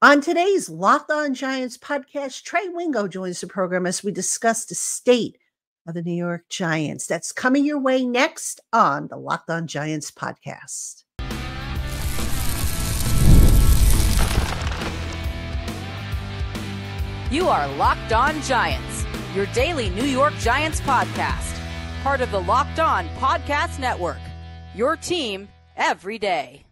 On today's Locked On Giants podcast, Trey Wingo joins the program as we discuss the state of the New York Giants. That's coming your way next on the Locked On Giants podcast. You are Locked On Giants, your daily New York Giants podcast. Part of the Locked On Podcast Network, your team every day.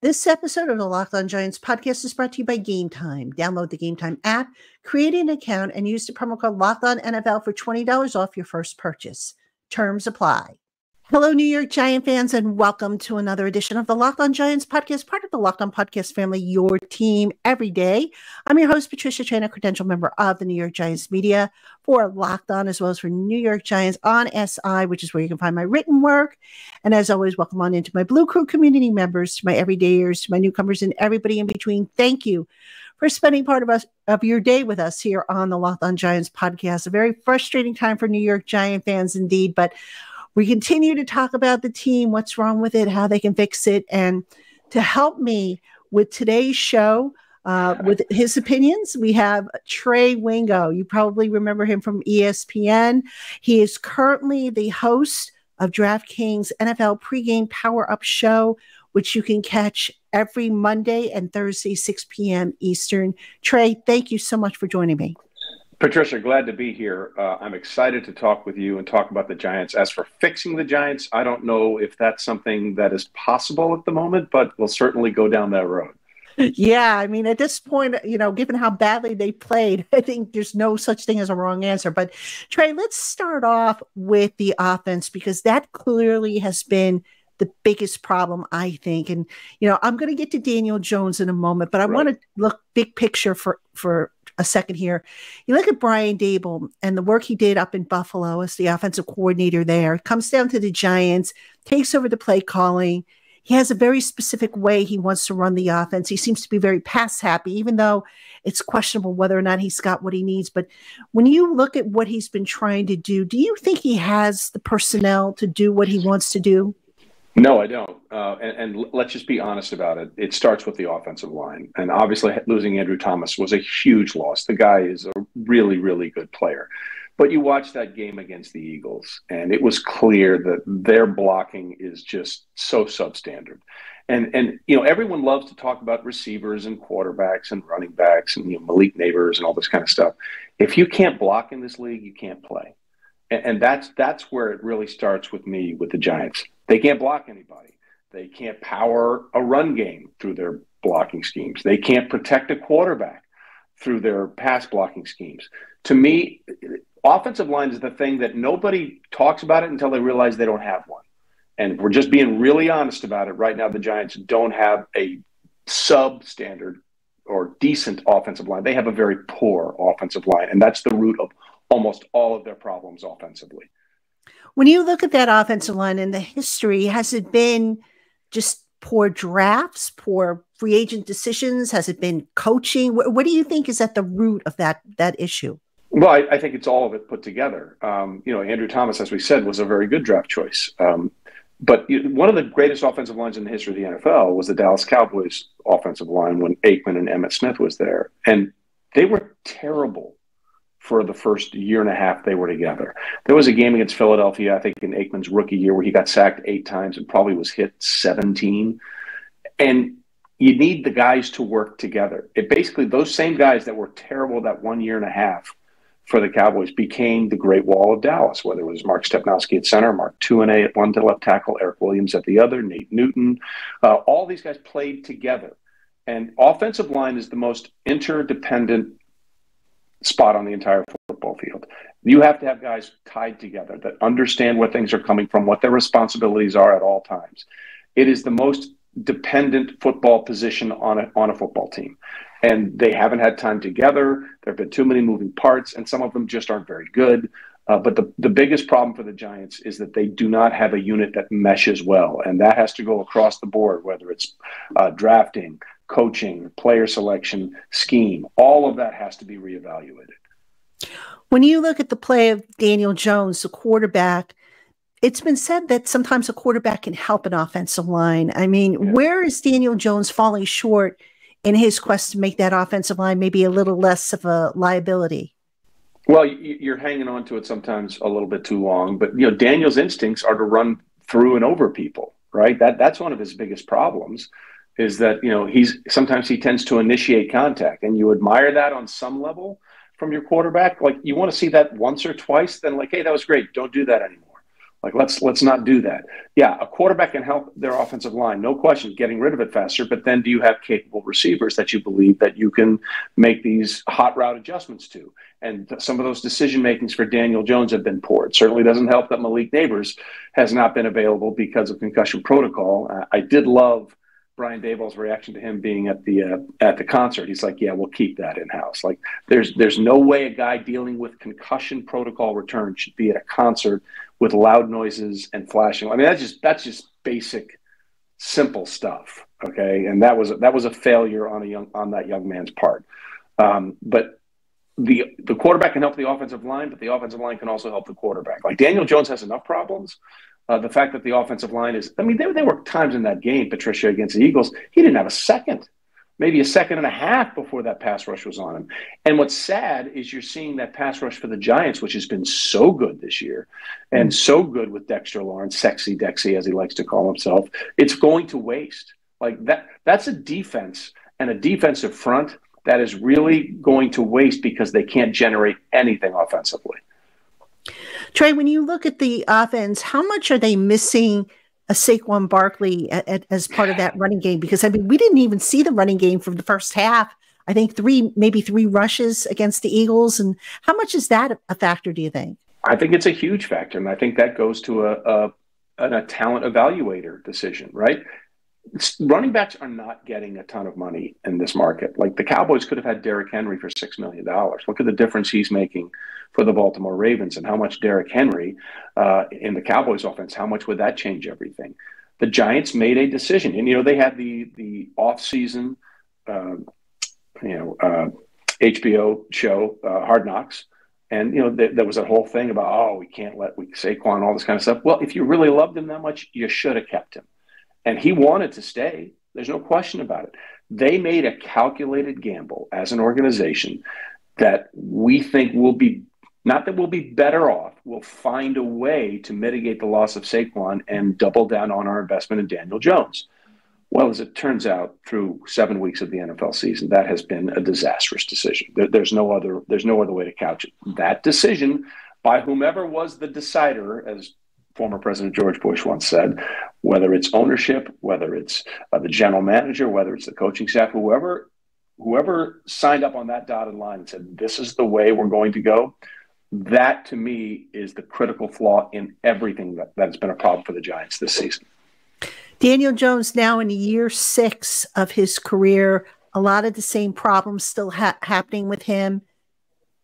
This episode of the Locked On Giants podcast is brought to you by Game Time. Download the Game Time app, create an account, and use the promo code LOCKEDONNFL for $20 off your first purchase. Terms apply. Hello, New York Giant fans, and welcome to another edition of the Locked On Giants podcast, part of the Locked On Podcast family, your team every day. I'm your host, Patricia Train, a credential member of the New York Giants media for Locked On, as well as for New York Giants on SI, which is where you can find my written work. And as always, welcome on into my Blue Crew community members, to my everydayers, to my newcomers, and everybody in between. Thank you for spending part of your day with us here on the Locked On Giants podcast. A very frustrating time for New York Giant fans indeed, but we continue to talk about the team, what's wrong with it, how they can fix it. And to help me with today's show, with his opinions, we have Trey Wingo. You probably remember him from ESPN. He is currently the host of DraftKings NFL Pregame Power Up Show, which you can catch every Monday and Thursday, 6 p.m. Eastern. Trey, thank you so much for joining me. Patricia, glad to be here. I'm excited to talk with you and talk about the Giants. As for fixing the Giants, I don't know if that's something that is possible at the moment, but we'll certainly go down that road. Yeah, I mean, at this point, given how badly they played, I think there's no such thing as a wrong answer. But Trey, let's start off with the offense, because that clearly has been the biggest problem, I think. And, I'm going to get to Daniel Jones in a moment, but I want to look big picture for a second here. You look at Brian Daboll and the work he did up in Buffalo as the offensive coordinator there, comes down to the Giants, takes over the play calling. He has a very specific way he wants to run the offense. He seems to be very pass happy, even though it's questionable whether or not he's got what he needs. But when you look at what he's been trying to do you think he has the personnel to do what he wants to do? No, I don't. And let's just be honest about it. It starts with the offensive line. And obviously losing Andrew Thomas was a huge loss. The guy is a really, really good player. But you watch that game against the Eagles, and it was clear that their blocking is just so substandard. And everyone loves to talk about receivers and quarterbacks and running backs and Malik Neighbors and all this kind of stuff. If you can't block in this league, you can't play. And that's where it really starts with me with the Giants. They can't block anybody. They can't power a run game through their blocking schemes. They can't protect a quarterback through their pass blocking schemes. To me, offensive line is the thing that nobody talks about it until they realize they don't have one. And we're just being really honest about it. Right now, the Giants don't have a substandard or decent offensive line. They have a very poor offensive line, and that's the root of almost all of their problems offensively. When you look at that offensive line and the history, has it been just poor drafts, poor free agent decisions? Has it been coaching? What do you think is at the root of that issue? Well, I think it's all of it put together. Andrew Thomas, as we said, was a very good draft choice. But one of the greatest offensive lines in the history of the NFL was the Dallas Cowboys offensive line when Aikman and Emmitt Smith was there. And they were terrible for the first year and a half they were together. There was a game against Philadelphia, I think in Aikman's rookie year, where he got sacked 8 times and probably was hit 17. And you need the guys to work together. It basically, those same guys that were terrible that 1 year and a half for the Cowboys became the Great Wall of Dallas, whether it was Mark Stepnowski at center, Mark Tuinei at one to left tackle, Eric Williams at the other, Nate Newton. All these guys played together. And offensive line is the most interdependent spot on the entire football field. You have to have guys tied together that understand where things are coming from, what their responsibilities are at all times. It is the most dependent football position on a football team. And they haven't had time together. There have been too many moving parts, and some of them just aren't very good. But the biggest problem for the Giants is that they do not have a unit that meshes well. And that has to go across the board, whether it's drafting, coaching, player selection, scheme. All of that has to be reevaluated. When you look at the play of Daniel Jones, the quarterback, it's been said that sometimes a quarterback can help an offensive line. I mean, Where is Daniel Jones falling short in his quest to make that offensive line maybe a little less of a liability? Well, you're hanging on to it sometimes a little bit too long, but Daniel's instincts are to run through and over people, right? That's one of his biggest problems, is that sometimes he tends to initiate contact, and you admire that on some level from your quarterback. Like, you want to see that once or twice, then hey, that was great. Don't do that anymore. Like, let's not do that. Yeah, a quarterback can help their offensive line, no question, getting rid of it faster. But then, do you have capable receivers that you believe that you can make these hot route adjustments to? And some of those decision makings for Daniel Jones have been poor. It certainly doesn't help that Malik Neighbors has not been available because of concussion protocol. I did love Brian Daboll's reaction to him being at the concert. He's like, "Yeah, we'll keep that in house." Like, there's no way a guy dealing with concussion protocol return should be at a concert with loud noises and flashing. I mean, that's just basic, simple stuff. Okay, and that was a failure on that young man's part. But the quarterback can help the offensive line, but the offensive line can also help the quarterback. Like, Daniel Jones has enough problems. The fact that the offensive line there were times in that game, Patricia, against the Eagles, he didn't have a second, maybe a second and a half before that pass rush was on him. And what's sad is you're seeing that pass rush for the Giants, which has been so good this year and so good with Dexter Lawrence, Sexy Dexy, as he likes to call himself. It's going to waste. Like, that's a defense and a defensive front that is really going to waste because they can't generate anything offensively. Trey, when you look at the offense, how much are they missing a Saquon Barkley as part of that running game? Because, I mean, we didn't even see the running game from the first half. I think maybe three rushes against the Eagles. And how much is that a factor, do you think? I think it's a huge factor. And I think that goes to a talent evaluator decision, right? Running backs are not getting a ton of money in this market. Like, the Cowboys could have had Derrick Henry for $6 million. Look at the difference he's making for the Baltimore Ravens, and how much Derrick Henry in the Cowboys offense, how much would that change everything? The Giants made a decision, and they had the off-season HBO show, Hard Knocks, and there was that whole thing about, we can't let Saquon, all this kind of stuff. Well, if you really loved him that much, you should have kept him. And he wanted to stay. There's no question about it. They made a calculated gamble as an organization that we think will be, not that we'll be better off, we'll find a way to mitigate the loss of Saquon and double down on our investment in Daniel Jones. Well, as it turns out, through 7 weeks of the NFL season, that has been a disastrous decision. There's no other way to couch it. That decision, by whomever was the decider, as former President George Bush once said, whether it's ownership, whether it's the general manager, whether it's the coaching staff, whoever signed up on that dotted line and said, this is the way we're going to go, that to me is the critical flaw in everything that's been a problem for the Giants this season. Daniel Jones now in year 6 of his career, a lot of the same problems still happening with him.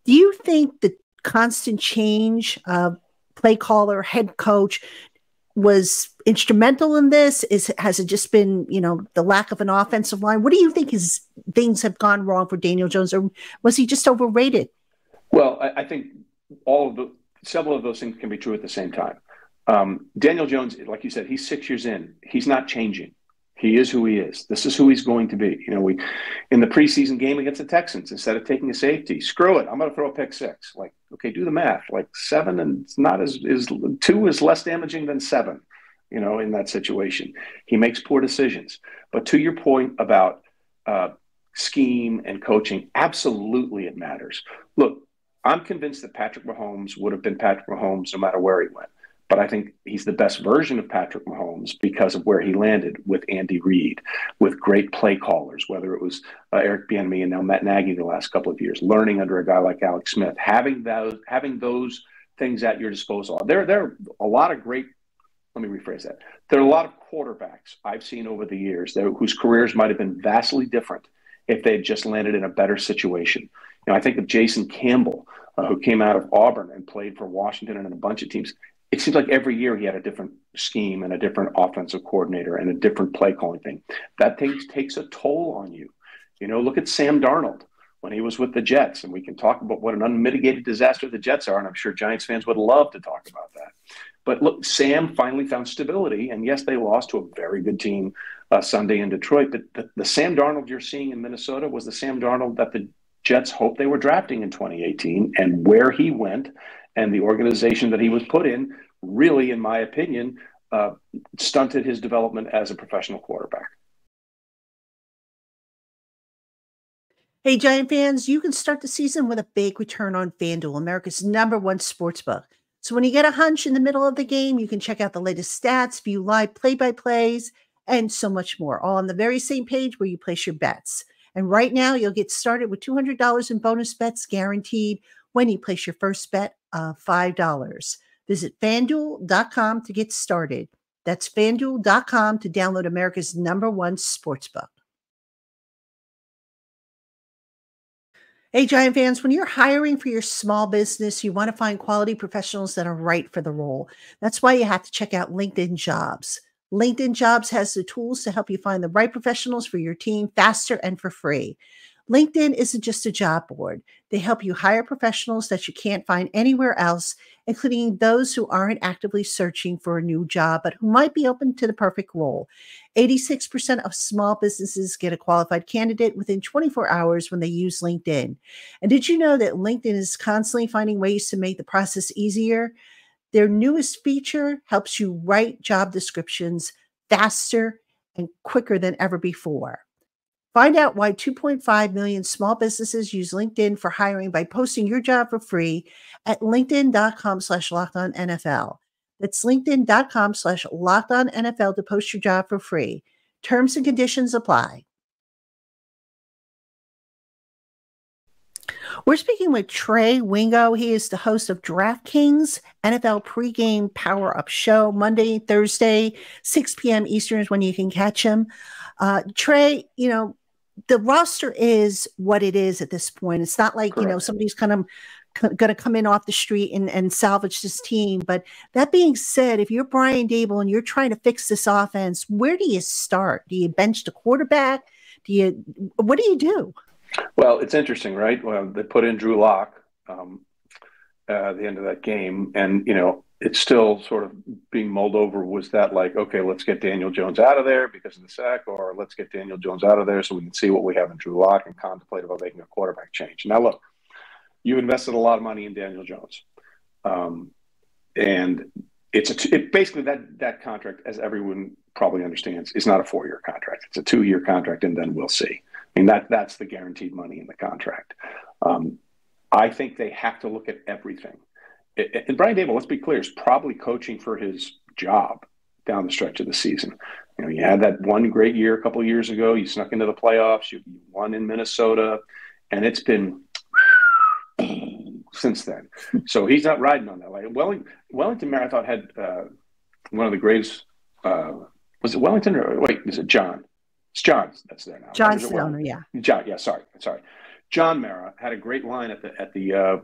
Do you think the constant change of play caller, head coach was instrumental in this? Has it just been, the lack of an offensive line? What do you think things have gone wrong for Daniel Jones, or was he just overrated? Well, I think several of those things can be true at the same time. Daniel Jones, like you said, he's 6 years in. He's not changing. He is who he is. This is who he's going to be. We in the preseason game against the Texans, instead of taking a safety, screw it, I'm going to throw a pick 6. Like, okay, do the math. Like, 7 and it's not is 2 is less damaging than 7. In that situation, he makes poor decisions. But to your point about scheme and coaching, absolutely it matters. Look, I'm convinced that Patrick Mahomes would have been Patrick Mahomes no matter where he went. But I think he's the best version of Patrick Mahomes because of where he landed with Andy Reid, with great play callers, whether it was Eric Bieniemy and now Matt Nagy the last couple of years, learning under a guy like Alex Smith, having those things at your disposal. There are a lot of great, let me rephrase that. There are a lot of quarterbacks I've seen over the years whose careers might have been vastly different if they had just landed in a better situation. I think of Jason Campbell, who came out of Auburn and played for Washington and a bunch of teams. It seems like every year he had a different scheme and a different offensive coordinator and a different play calling thing. That thing takes a toll on you. Look at Sam Darnold when he was with the Jets, and we can talk about what an unmitigated disaster the Jets are, and I'm sure Giants fans would love to talk about that. But look, Sam finally found stability, and yes, they lost to a very good team Sunday in Detroit. But the Sam Darnold you're seeing in Minnesota was the Sam Darnold that the Jets hoped they were drafting in 2018, and where he went and the organization that he was put in really, in my opinion, stunted his development as a professional quarterback. Hey, Giant fans, you can start the season with a big return on FanDuel, America's #1 sportsbook. So when you get a hunch in the middle of the game, you can check out the latest stats, view live play-by-plays, and so much more, all on the very same page where you place your bets. And right now, you'll get started with $200 in bonus bets guaranteed when you place your first bet of $5. Visit FanDuel.com to get started. That's FanDuel.com to download America's #1 sportsbook. Hey, Giant fans, when you're hiring for your small business, you want to find quality professionals that are right for the role. That's why you have to check out LinkedIn Jobs. LinkedIn Jobs has the tools to help you find the right professionals for your team faster and for free. LinkedIn isn't just a job board. They help you hire professionals that you can't find anywhere else, including those who aren't actively searching for a new job, but who might be open to the perfect role. 86% of small businesses get a qualified candidate within 24 hours when they use LinkedIn. And did you know that LinkedIn is constantly finding ways to make the process easier? Their newest feature helps you write job descriptions faster and quicker than ever before. Find out why 2.5 million small businesses use LinkedIn for hiring by posting your job for free at linkedin.com/lockedonNFL. That's linkedin.com/lockedonNFL to post your job for free. Terms and conditions apply. We're speaking with Trey Wingo. He is the host of DraftKings NFL Pregame Power Up Show, Monday, Thursday, 6 p.m. Eastern is when you can catch him. Trey, the roster is what it is at this point. It's not like, Correct. Somebody's kind of going to come in off the street and salvage this team. But that being said, if you're Brian Daboll and you're trying to fix this offense, where do you start? Do you bench the quarterback? What do you do? Well, it's interesting, right? Well, they put in Drew Lock at the end of that game, and it's still sort of being mulled over. Was that like, okay, let's get Daniel Jones out of there because of the sack, or let's get Daniel Jones out of there so we can see what we have in Drew Lock and contemplate about making a quarterback change? Now, look, you invested a lot of money in Daniel Jones, and it basically that contract, as everyone probably understands, is not a 4-year contract. It's a 2-year contract, and then we'll see. I mean, that's the guaranteed money in the contract. I think they have to look at everything. And Brian Daboll, let's be clear, is probably coaching for his job down the stretch of the season. You had that one great year a couple of years ago. You snuck into the playoffs. You won in Minnesota, and it's been since then. So he's not riding on that. Like Wellington Marathon had one of the greatest. Was it Wellington or wait? Is it John? It's John. That's there now. John's the owner, yeah. John. Yeah. Sorry. John Mara had a great line at the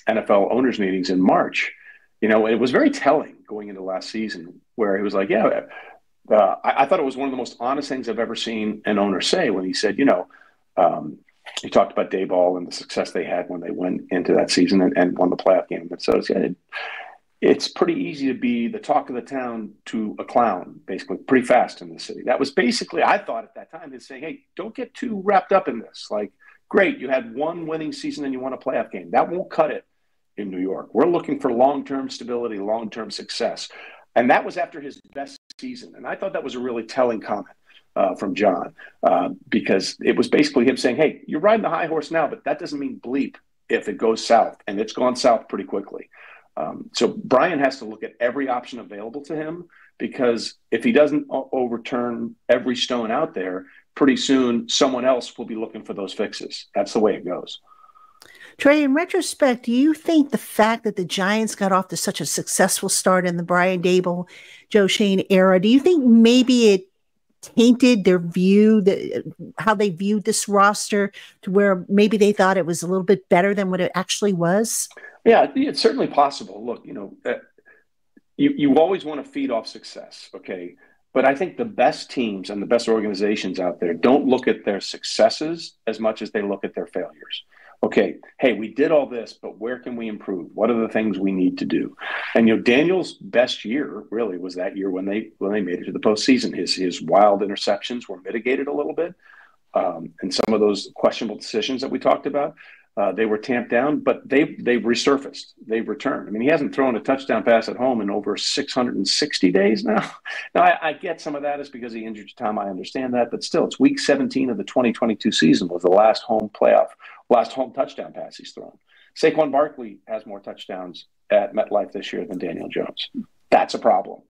NFL owners meetings in March. It was very telling going into last season, where he was like, I thought it was one of the most honest things I've ever seen an owner say when he said, he talked about Daboll and the success they had when they went into that season and won the playoff game. And so it's pretty easy to be the talk of the town to a clown, basically, pretty fast in the city. That was basically, I thought at that time, he's saying, hey, don't get too wrapped up in this. Like, great, you had one winning season and you won a playoff game. That won't cut it in New York. We're looking for long-term stability, long-term success. And that was after his best season. And I thought that was a really telling comment from John, because it was basically him saying, hey, you're riding the high horse now, but that doesn't mean bleep if it goes south. And it's gone south pretty quickly. So Brian has to look at every option available to him, because if he doesn't overturn every stone out there, pretty soon someone else will be looking for those fixes. That's the way it goes. Trey, in retrospect, do you think the fact that the Giants got off to such a successful start in the Brian Daboll, Joe Schoen era, do you think maybe it tainted their view, how they viewed this roster, to where maybe they thought it was a little bit better than what it actually was? Yeah, it's certainly possible. Look, you always want to feed off success, okay? But I think the best teams and the best organizations out there don't look at their successes as much as they look at their failures. Okay, hey, we did all this, but where can we improve? What are the things we need to do? And Daniel's best year really was that year when they made it to the postseason. His wild interceptions were mitigated a little bit, and some of those questionable decisions that we talked about. They were tamped down, but they've resurfaced. They've returned. I mean, he hasn't thrown a touchdown pass at home in over 660 days now. Now, I get some of that is because he injured Tom. I understand that, but still, it's week 17 of the 2022 season was the last home touchdown pass he's thrown. Saquon Barkley has more touchdowns at MetLife this year than Daniel Jones. That's a problem.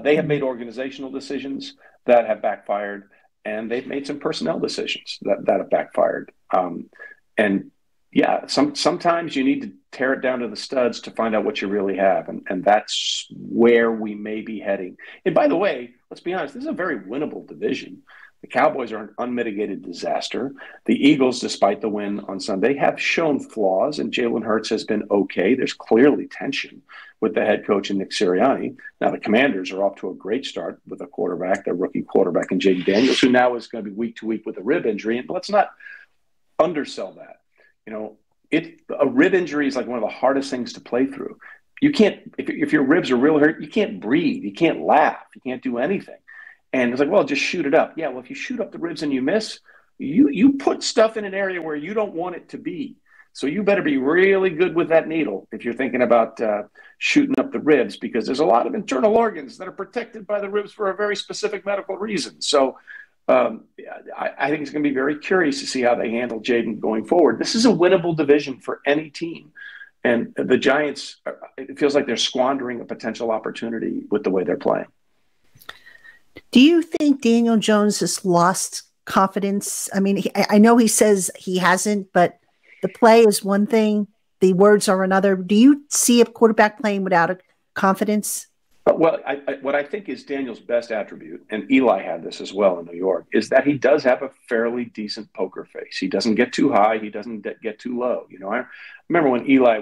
They have made organizational decisions that have backfired, and they've made some personnel decisions that have backfired. And yeah, sometimes you need to tear it down to the studs to find out what you really have. And that's where we may be heading. And by the way, let's be honest, this is a very winnable division. The Cowboys are an unmitigated disaster. The Eagles, despite the win on Sunday, have shown flaws, and Jalen Hurts has been okay. There's clearly tension with the head coach and Nick Sirianni. Now, the Commanders are off to a great start with a quarterback, their rookie quarterback, and Jaden Daniels, who now is going to be week to week with a rib injury. And let's not undersell that. A rib injury is like one of the hardest things to play through. You can't, if your ribs are real hurt, you can't breathe, you can't laugh, you can't do anything. And it's like, well, just shoot it up. Yeah, well, if you shoot up the ribs and you miss, you put stuff in an area where you don't want it to be. So you better be really good with that needle if you're thinking about shooting up the ribs, because there's a lot of internal organs that are protected by the ribs for a very specific medical reason. So I think it's going to be very curious to see how they handle Jaden going forward. This is a winnable division for any team. And the Giants, it feels like they're squandering a potential opportunity with the way they're playing. Do you think Daniel Jones has lost confidence? I mean, I know he says he hasn't, but the play is one thing, the words are another. Do you see a quarterback playing without a confidence? Well, what I think is Daniel's best attribute, and Eli had this as well in New York, is that he does have a fairly decent poker face. He doesn't get too high. He doesn't get too low. I remember when Eli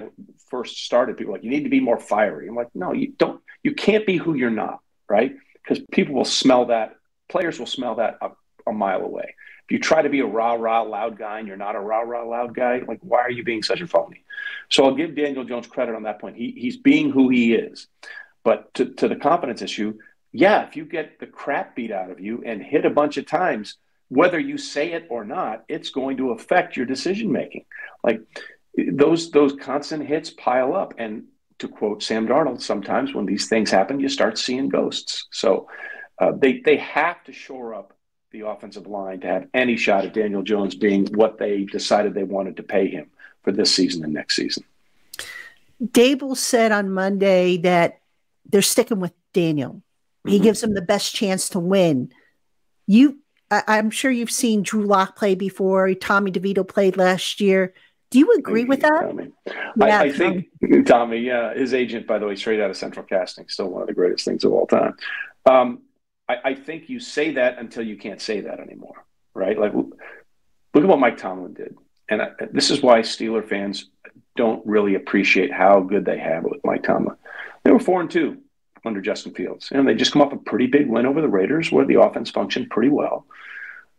first started, people were like, you need to be more fiery. I'm like, no, you don't. You can't be who you're not, right? Because people will smell that. Players will smell that a mile away. If you try to be a rah-rah loud guy and you're not a rah-rah loud guy, like, why are you being such a phony? So I'll give Daniel Jones credit on that point. He's being who he is. But to the confidence issue, yeah, if you get the crap beat out of you and hit a bunch of times, whether you say it or not, it's going to affect your decision-making. Like those constant hits pile up. And to quote Sam Darnold, sometimes when these things happen, you start seeing ghosts. So they have to shore up the offensive line to have any shot at Daniel Jones being what they decided they wanted to pay him for this season and next season. Dable said on Monday that they're sticking with Daniel. He gives them the best chance to win. I'm sure you've seen Drew Lock play before. Tommy DeVito played last year. Do you agree with that? Tommy. Yeah, I think Tommy, yeah, his agent, by the way, straight out of Central Casting, still one of the greatest things of all time. I think you say that until you can't say that anymore, right? Like, look at what Mike Tomlin did. And this is why Steeler fans don't really appreciate how good they have it with Mike Tomlin. They were 4-2 under Justin Fields, and they just come off a pretty big win over the Raiders, where the offense functioned pretty well.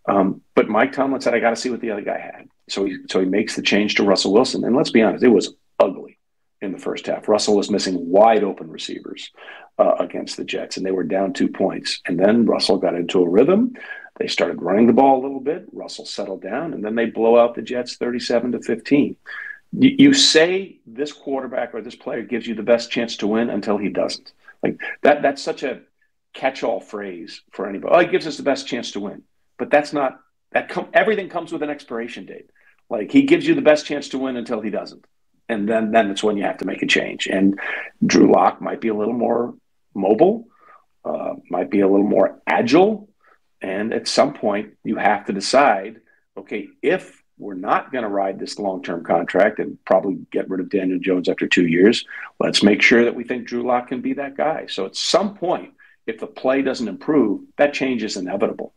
But Mike Tomlin said, "I got to see what the other guy had." So he makes the change to Russell Wilson, and let's be honest, it was ugly in the first half. Russell was missing wide open receivers against the Jets, and they were down 2 points. And then Russell got into a rhythm. They started running the ball a little bit. Russell settled down, and then they blow out the Jets 37-15. You say this quarterback or this player gives you the best chance to win until he doesn't. Like that's such a catch-all phrase for anybody. Oh, he gives us the best chance to win. But that's not everything comes with an expiration date. Like, he gives you the best chance to win until he doesn't. And then it's when you have to make a change. And Drew Lock might be a little more mobile, might be a little more agile. And at some point you have to decide, okay, if we're not going to ride this long-term contract and probably get rid of Daniel Jones after 2 years, let's make sure that we think Drew Lock can be that guy. So at some point, if the play doesn't improve, that change is inevitable.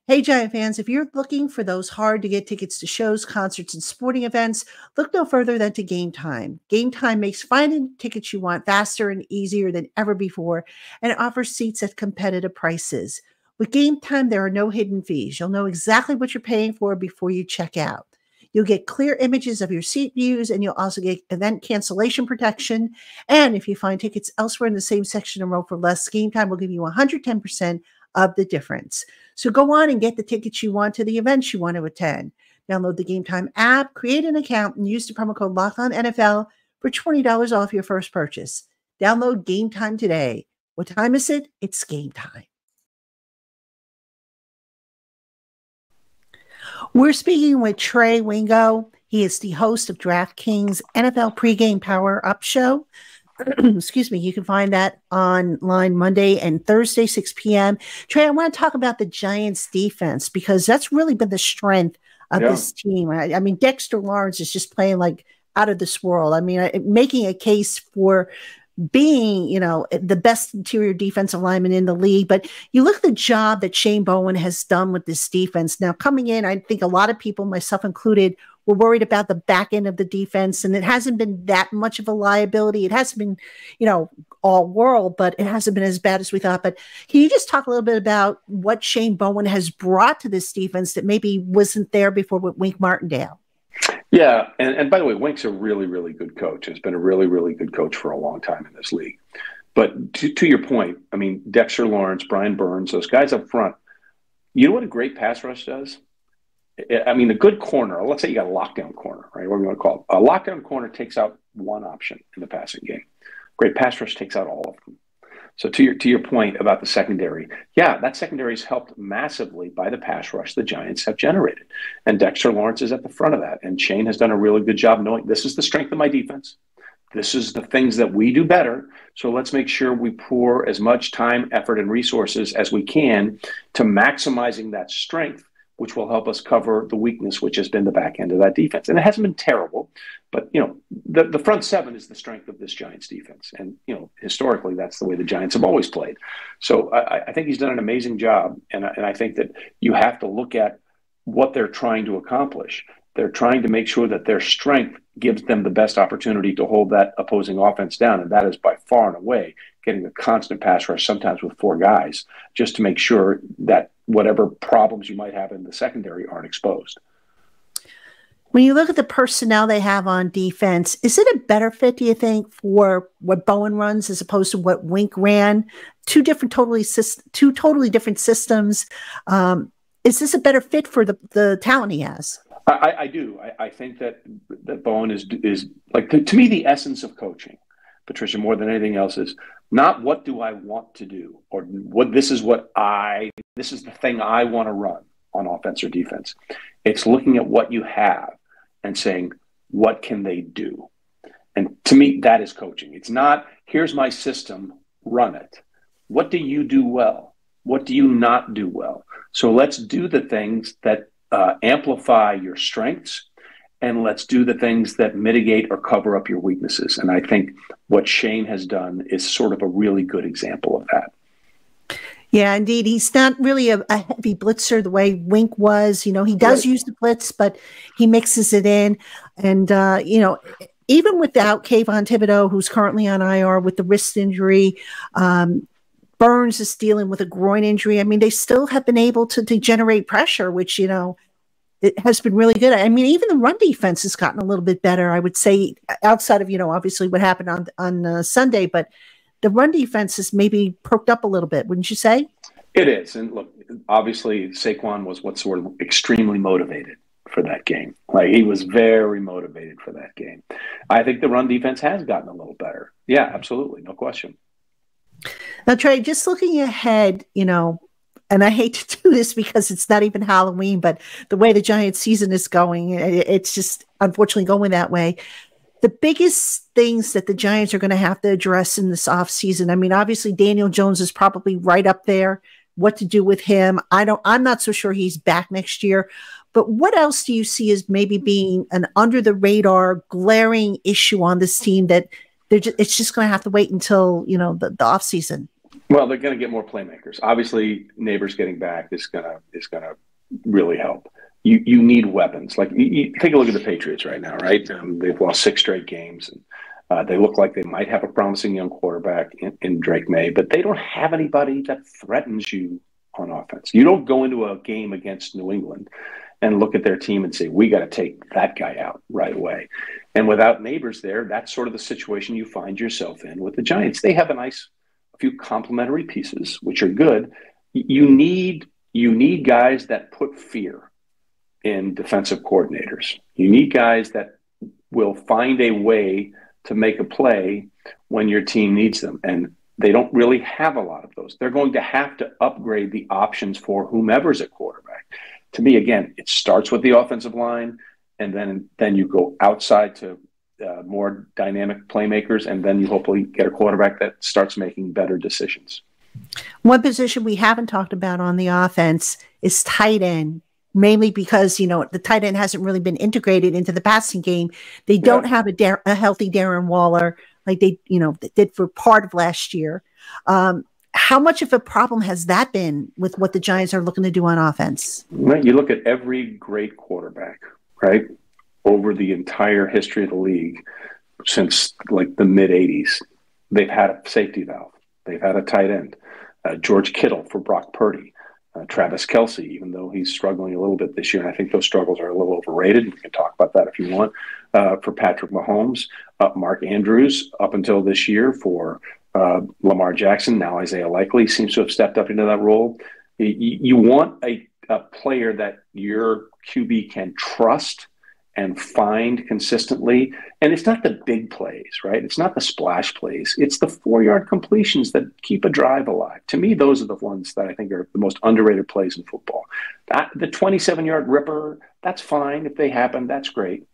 Hey, Giant fans, if you're looking for those hard-to-get tickets to shows, concerts, and sporting events, look no further than to Game Time. Game Time makes finding tickets you want faster and easier than ever before, and it offers seats at competitive prices. With Game Time, there are no hidden fees. You'll know exactly what you're paying for before you check out. You'll get clear images of your seat views, and you'll also get event cancellation protection. And if you find tickets elsewhere in the same section and row for less, Game Time will give you 110% of the difference. So go on and get the tickets you want to the events you want to attend. Download the Game Time app, create an account, and use the promo code LOCKEDONNFL for $20 off your first purchase. Download Game Time today. What time is it? It's game time. We're speaking with Trey Wingo. He is the host of DraftKings NFL Pregame Power Up Show. Excuse me, you can find that online Monday and Thursday, 6 p.m. Trey, I want to talk about the Giants defense because that's really been the strength of this team. I mean, Dexter Lawrence is just playing like out of this world. I mean, making a case for being, the best interior defensive lineman in the league. But you look at the job that Shane Bowen has done with this defense. Now, coming in, I think a lot of people, myself included, were worried about the back end of the defense, and it hasn't been that much of a liability. It hasn't been, all world, but it hasn't been as bad as we thought. But can you just talk a little bit about what Shane Bowen has brought to this defense that maybe wasn't there before with Wink Martindale? Yeah, and by the way, Wink's a really, really good coach. Has been a really, really good coach for a long time in this league. But to your point, I mean, Dexter Lawrence, Brian Burns, those guys up front, you know what a great pass rush does? I mean, a good corner, let's say you got a lockdown corner, right? What do you want to call it? A lockdown corner takes out one option in the passing game. Great pass rush takes out all of them. So to your point about the secondary, yeah, that secondary is helped massively by the pass rush the Giants have generated. And Dexter Lawrence is at the front of that. And Shane has done a really good job knowing this is the strength of my defense. This is the things that we do better. So let's make sure we pour as much time, effort, and resources as we can to maximizing that strength, which will help us cover the weakness, which has been the back end of that defense. And it hasn't been terrible, but, the front seven is the strength of this Giants defense. And, historically, that's the way the Giants have always played. So I think he's done an amazing job. And I think that you have to look at what they're trying to accomplish. They're trying to make sure that their strength gives them the best opportunity to hold that opposing offense down. And that is by far and away getting a constant pass rush, sometimes with four guys, just to make sure that whatever problems you might have in the secondary aren't exposed. When you look at the personnel they have on defense, is it a better fit, do you think, for what Bowen runs as opposed to what Wink ran? Two totally different systems. Is this a better fit for the talent he has? I do. I think that Bowen is like, to me, the essence of coaching, Patricia, more than anything else, is not what do I want to do or this is the thing I want to run on offense or defense. It's looking at what you have and saying, what can they do? And to me, that is coaching. It's not, here's my system, run it. What do you do well? What do you not do well? So let's do the things that amplify your strengths, and let's do the things that mitigate or cover up your weaknesses. And I think what Shane has done is sort of a really good example of that. Yeah, indeed. He's not really a heavy blitzer the way Wink was. He does use the blitz, but he mixes it in. And, even without Kayvon Thibodeau, who's currently on IR with the wrist injury, Burns is dealing with a groin injury. I mean, they still have been able to generate pressure, which, it has been really good. I mean, even the run defense has gotten a little bit better, I would say, outside of, obviously what happened on Sunday. But the run defense has maybe perked up a little bit, wouldn't you say? It is. And look, obviously Saquon was extremely motivated for that game. Like, he was very motivated for that game. I think the run defense has gotten a little better. Yeah, absolutely. No question. Now, Trey, just looking ahead, and I hate to do this because it's not even Halloween, but the way the Giants season is going, it's just unfortunately going that way. The biggest things that the Giants are going to have to address in this offseason, I mean, obviously Daniel Jones is probably right up there. What to do with him? I'm not so sure he's back next year. But what else do you see as maybe being an under the radar glaring issue on this team that it's just going to have to wait until, the offseason? Well, they're going to get more playmakers. Obviously, Neighbors getting back is gonna really help. You need weapons. Like you take a look at the Patriots right now, right? They've lost 6 straight games, and they look like they might have a promising young quarterback in Drake May, but they don't have anybody that threatens you on offense. You don't go into a game against New England and look at their team and say, we got to take that guy out right away. And without Neighbors there, that's sort of the situation you find yourself in with the Giants. They have a few complementary pieces, which are good. You need guys that put fear in defensive coordinators. You need guys that will find a way to make a play when your team needs them. And they don't really have a lot of those. They're going to have to upgrade the options for whomever's at quarterback. To me, again, it starts with the offensive line, and then you go outside to more dynamic playmakers, and then you hopefully get a quarterback that starts making better decisions. One position we haven't talked about on the offense is tight end, mainly because, the tight end hasn't really been integrated into the passing game. They don't have a healthy Darren Waller like they did for part of last year. How much of a problem has that been with what the Giants are looking to do on offense? Right. You look at every great quarterback, right, over the entire history of the league since like the mid-'80s, they've had a safety valve. They've had a tight end. George Kittle for Brock Purdy. Travis Kelce, even though he's struggling a little bit this year. And I think those struggles are a little overrated. We can talk about that if you want. For Patrick Mahomes, Mark Andrews up until this year for Lamar Jackson. Now Isaiah Likely seems to have stepped up into that role. You want a player that your QB can trust and find consistently. And it's not the big plays, right? It's not the splash plays. It's the 4-yard completions that keep a drive alive. To me, those are the ones that I think are the most underrated plays in football. The 27-yard ripper, that's fine. If they happen, that's great.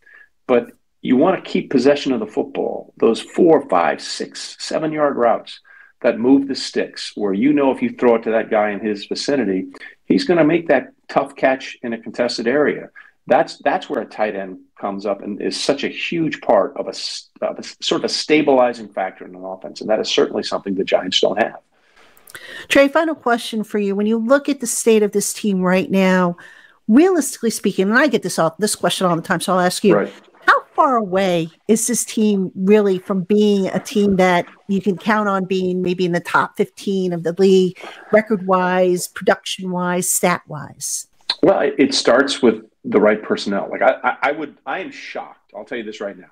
But you want to keep possession of the football. Those 4, 5, 6, 7-yard routes that move the sticks, where if you throw it to that guy in his vicinity, he's going to make that tough catch in a contested area. That's where a tight end comes up and is such a huge part of a sort of a stabilizing factor in an offense. And that is certainly something the Giants don't have. Trey, final question for you. When you look at the state of this team right now, realistically speaking, and I get this question all the time, so I'll ask you, right. How far away is this team really from being a team that you can count on being maybe in the top 15 of the league, record-wise, production-wise, stat-wise? Well, it starts with the right personnel. Like I am shocked. I'll tell you this right now,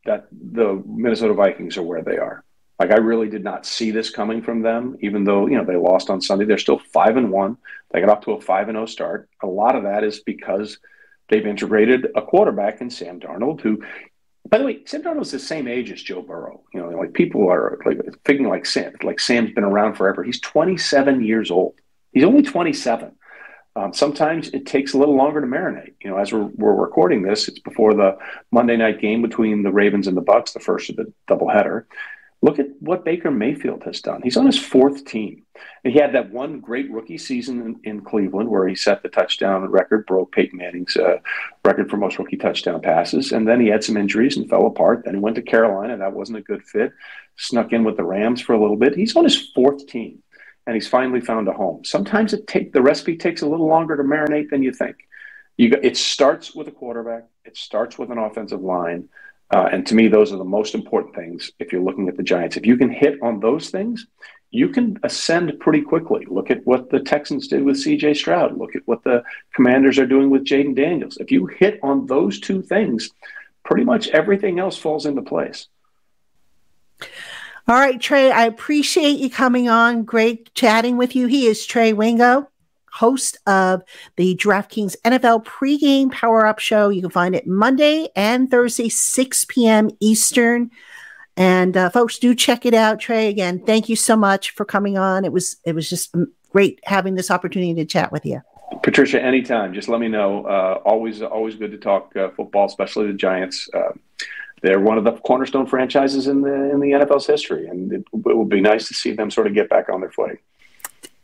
that the Minnesota Vikings are where they are. Like I really did not see this coming from them, even though, they lost on Sunday. They're still 5-1. They got off to a 5-0 start. A lot of that is because they've integrated a quarterback in Sam Darnold, who, by the way, Sam Darnold's the same age as Joe Burrow. Like people are like thinking like Sam's been around forever. He's 27 years old. He's only 27. Sometimes it takes a little longer to marinate. As we're recording this, it's before the Monday night game between the Ravens and the Bucs, the first of the doubleheader. Look at what Baker Mayfield has done. He's on his 4th team. And he had that one great rookie season in Cleveland where he set the touchdown record, broke Peyton Manning's record for most rookie touchdown passes. And then he had some injuries and fell apart. Then he went to Carolina. That wasn't a good fit. Snuck in with the Rams for a little bit. He's on his 4th team. And he's finally found a home. Sometimes the recipe takes a little longer to marinate than you think. It starts with a quarterback. It starts with an offensive line. And to me, those are the most important things if you're looking at the Giants. If you can hit on those things, you can ascend pretty quickly. Look at what the Texans did with C.J. Stroud. Look at what the Commanders are doing with Jaden Daniels. If you hit on those 2 things, pretty much everything else falls into place. All right, Trey, I appreciate you coming on. Great chatting with you. He is Trey Wingo, host of the DraftKings NFL pregame power-up show. You can find it Monday and Thursday, 6 p.m. Eastern. And folks, do check it out. Trey, again, thank you so much for coming on. It was just great having this opportunity to chat with you. Patricia, anytime. Just let me know. Always good to talk football, especially the Giants. They're one of the cornerstone franchises in the NFL's history, and it would be nice to see them sort of get back on their footing.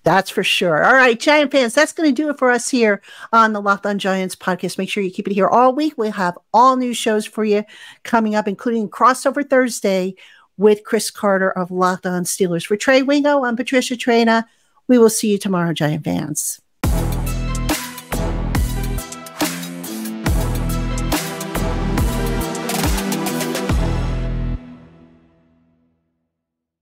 That's for sure. All right, Giant fans, that's going to do it for us here on the Locked On Giants podcast. Make sure you keep it here all week. We'll have all new shows for you coming up, including Crossover Thursday, with Chris Carter of Locked On Steelers. For Trey Wingo, I'm Patricia Traina. We will see you tomorrow, Giant fans.